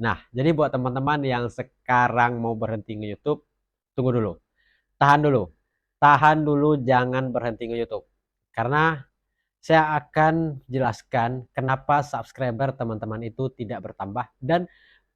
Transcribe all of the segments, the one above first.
Nah, jadi buat teman-teman yang sekarang mau berhenti nge-YouTube, tunggu dulu. Tahan dulu. Tahan dulu, jangan berhenti nge-YouTube. Karena saya akan jelaskan kenapa subscriber teman-teman itu tidak bertambah dan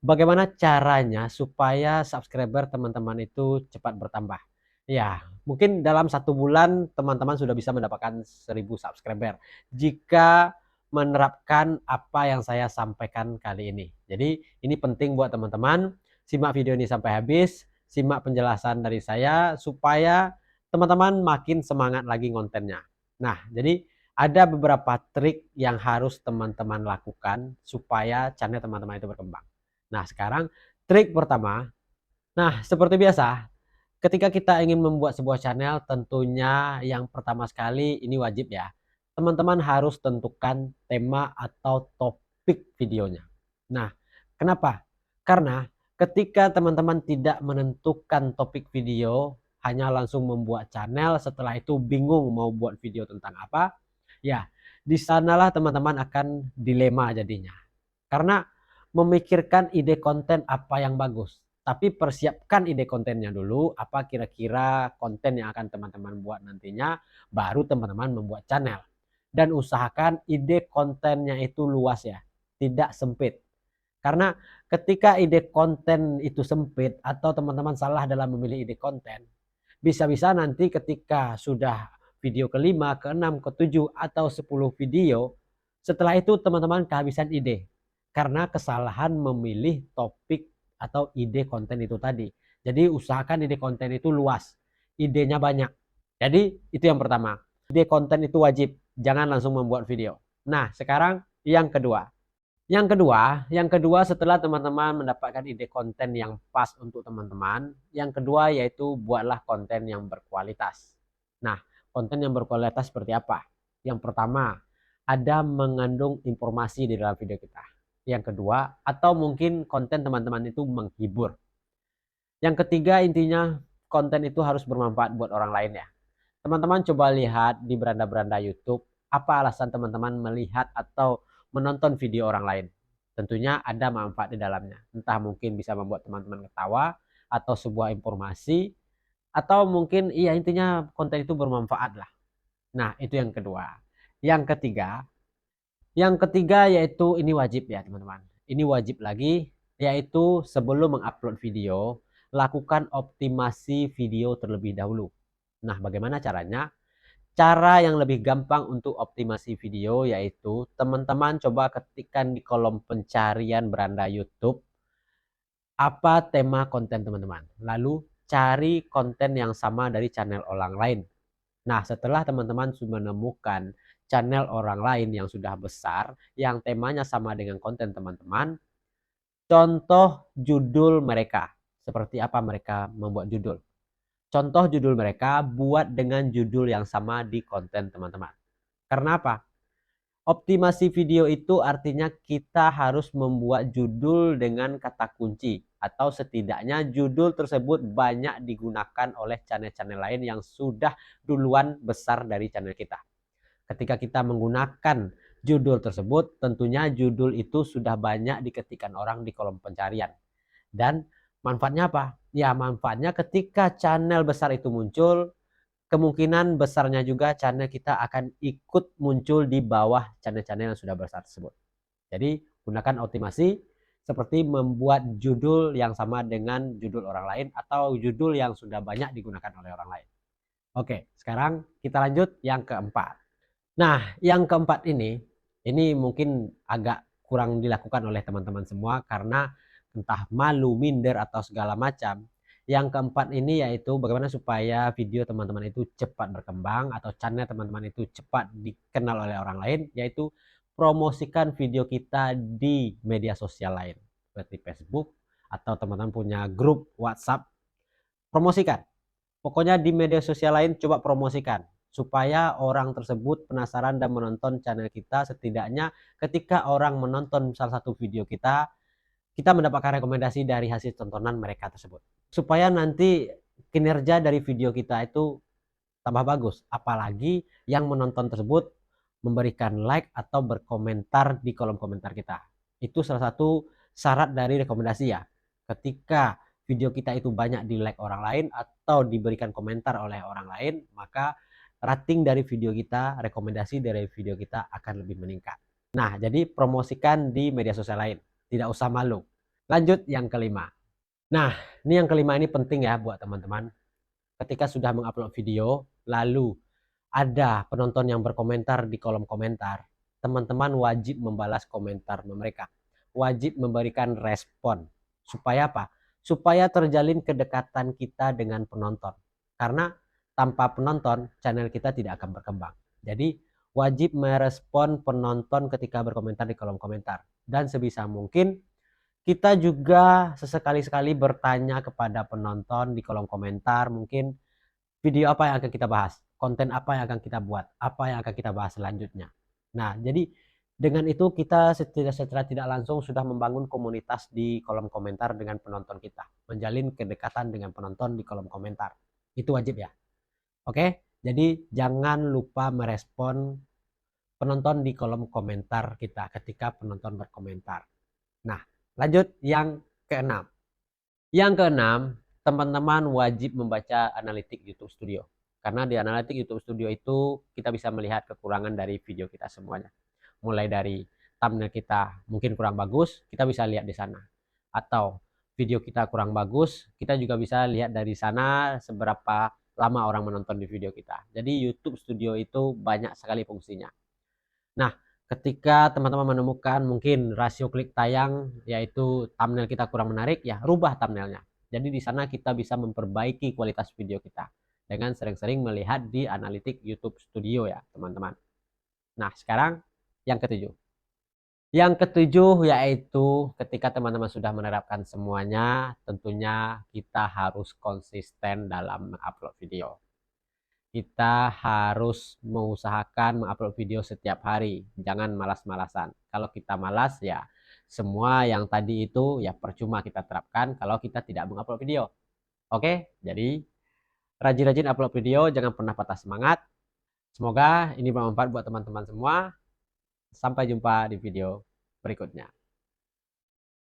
bagaimana caranya supaya subscriber teman-teman itu cepat bertambah. Ya, mungkin dalam 1 bulan teman-teman sudah bisa mendapatkan 1.000 subscriber jika menerapkan apa yang saya sampaikan kali ini. Jadi ini penting buat teman-teman, simak video ini sampai habis, simak penjelasan dari saya supaya teman-teman makin semangat lagi kontennya. Nah, jadi ada beberapa trik yang harus teman-teman lakukan supaya channel teman-teman itu berkembang. Nah, sekarang trik pertama. Nah, seperti biasa, ketika kita ingin membuat sebuah channel, tentunya yang pertama sekali ini wajib ya. Teman-teman harus tentukan tema atau topik videonya. Nah, kenapa? Karena ketika teman-teman tidak menentukan topik video, hanya langsung membuat channel, setelah itu bingung mau buat video tentang apa, ya, di sanalah teman-teman akan dilema jadinya. Karena memikirkan ide konten apa yang bagus, tapi persiapkan ide kontennya dulu, apa kira-kira konten yang akan teman-teman buat nantinya, baru teman-teman membuat channel. Dan usahakan ide kontennya itu luas ya, tidak sempit. Karena ketika ide konten itu sempit atau teman-teman salah dalam memilih ide konten, bisa-bisa nanti ketika sudah video ke-5, ke-6, ke-7 atau 10 video, setelah itu teman-teman kehabisan ide karena kesalahan memilih topik atau ide konten itu tadi. Jadi usahakan ide konten itu luas, idenya banyak. Jadi itu yang pertama, ide konten itu wajib, jangan langsung membuat video. Nah, sekarang yang kedua. Yang kedua setelah teman-teman mendapatkan ide konten yang pas untuk teman-teman, yang kedua yaitu buatlah konten yang berkualitas. Nah, konten yang berkualitas seperti apa? Yang pertama, ada mengandung informasi di dalam video kita. Yang kedua, atau mungkin konten teman-teman itu menghibur. Yang ketiga, intinya konten itu harus bermanfaat buat orang lain ya. Teman-teman coba lihat di beranda-beranda YouTube, apa alasan teman-teman melihat atau menonton video orang lain. Tentunya ada manfaat di dalamnya. Entah mungkin bisa membuat teman-teman ketawa, atau sebuah informasi, atau mungkin iya intinya konten itu bermanfaat lah. Nah, itu yang kedua. Yang ketiga yaitu ini wajib ya teman-teman. Ini wajib lagi, yaitu sebelum mengupload video, lakukan optimasi video terlebih dahulu. Nah, bagaimana caranya? Cara yang lebih gampang untuk optimasi video yaitu teman-teman coba ketikkan di kolom pencarian beranda YouTube apa tema konten teman-teman. Lalu cari konten yang sama dari channel orang lain. Nah, setelah teman-teman sudah menemukan channel orang lain yang sudah besar, yang temanya sama dengan konten teman-teman, contoh judul mereka. Seperti apa mereka membuat judul. Contoh judul mereka buat dengan judul yang sama di konten teman-teman. Karena apa? Optimasi video itu artinya kita harus membuat judul dengan kata kunci atau setidaknya judul tersebut banyak digunakan oleh channel-channel lain yang sudah duluan besar dari channel kita. Ketika kita menggunakan judul tersebut, tentunya judul itu sudah banyak diketikkan orang di kolom pencarian. Dan manfaatnya apa? Ya, manfaatnya ketika channel besar itu muncul, kemungkinan besarnya juga channel kita akan ikut muncul di bawah channel-channel yang sudah besar tersebut. Jadi gunakan optimasi seperti membuat judul yang sama dengan judul orang lain atau judul yang sudah banyak digunakan oleh orang lain. Oke, sekarang kita lanjut yang keempat. Nah, yang keempat ini mungkin agak kurang dilakukan oleh teman-teman semua karena entah malu, minder, atau segala macam. Yang keempat ini yaitu bagaimana supaya video teman-teman itu cepat berkembang atau channel teman-teman itu cepat dikenal oleh orang lain, yaitu promosikan video kita di media sosial lain seperti Facebook atau teman-teman punya grup WhatsApp, promosikan. Pokoknya di media sosial lain coba promosikan supaya orang tersebut penasaran dan menonton channel kita. Setidaknya ketika orang menonton salah satu video kita mendapatkan rekomendasi dari hasil tontonan mereka tersebut. Supaya nanti kinerja dari video kita itu tambah bagus. Apalagi yang menonton tersebut memberikan like atau berkomentar di kolom komentar kita. Itu salah satu syarat dari rekomendasi ya. Ketika video kita itu banyak di like orang lain atau diberikan komentar oleh orang lain, maka rating dari video kita, rekomendasi dari video kita akan lebih meningkat. Nah, jadi promosikan di media sosial lain. Tidak usah malu. Lanjut yang kelima. Nah, ini yang kelima ini penting ya buat teman-teman. Ketika sudah mengupload video, lalu ada penonton yang berkomentar di kolom komentar, teman-teman wajib membalas komentar mereka. Wajib memberikan respon. Supaya apa? Supaya terjalin kedekatan kita dengan penonton. Karena tanpa penonton, channel kita tidak akan berkembang. Jadi, wajib merespon penonton ketika berkomentar di kolom komentar. Dan sebisa mungkin, kita juga sesekali-sekali bertanya kepada penonton di kolom komentar, mungkin video apa yang akan kita bahas, konten apa yang akan kita buat, apa yang akan kita bahas selanjutnya. Nah, jadi dengan itu kita secara tidak langsung sudah membangun komunitas di kolom komentar dengan penonton kita, menjalin kedekatan dengan penonton di kolom komentar. Itu wajib ya. Oke, jadi jangan lupa merespon penonton di kolom komentar kita ketika penonton berkomentar. Nah, lanjut yang keenam. Yang keenam, teman-teman wajib membaca analitik YouTube Studio. Karena di analitik YouTube Studio itu kita bisa melihat kekurangan dari video kita semuanya. Mulai dari thumbnail kita mungkin kurang bagus, kita bisa lihat di sana. Atau video kita kurang bagus, kita juga bisa lihat dari sana seberapa lama orang menonton di video kita. Jadi YouTube Studio itu banyak sekali fungsinya. Nah, ketika teman-teman menemukan mungkin rasio klik tayang yaitu thumbnail kita kurang menarik, ya rubah thumbnailnya. Jadi di sana kita bisa memperbaiki kualitas video kita dengan sering-sering melihat di analitik YouTube Studio ya, teman-teman. Nah, sekarang yang ketujuh. Yang ketujuh yaitu ketika teman-teman sudah menerapkan semuanya, tentunya kita harus konsisten dalam mengupload video. Kita harus mengusahakan mengupload video setiap hari. Jangan malas-malasan. Kalau kita malas ya semua yang tadi itu ya percuma kita terapkan kalau kita tidak mengupload video. Oke, jadi rajin-rajin upload video, jangan pernah patah semangat. Semoga ini bermanfaat buat teman-teman semua. Sampai jumpa di video berikutnya.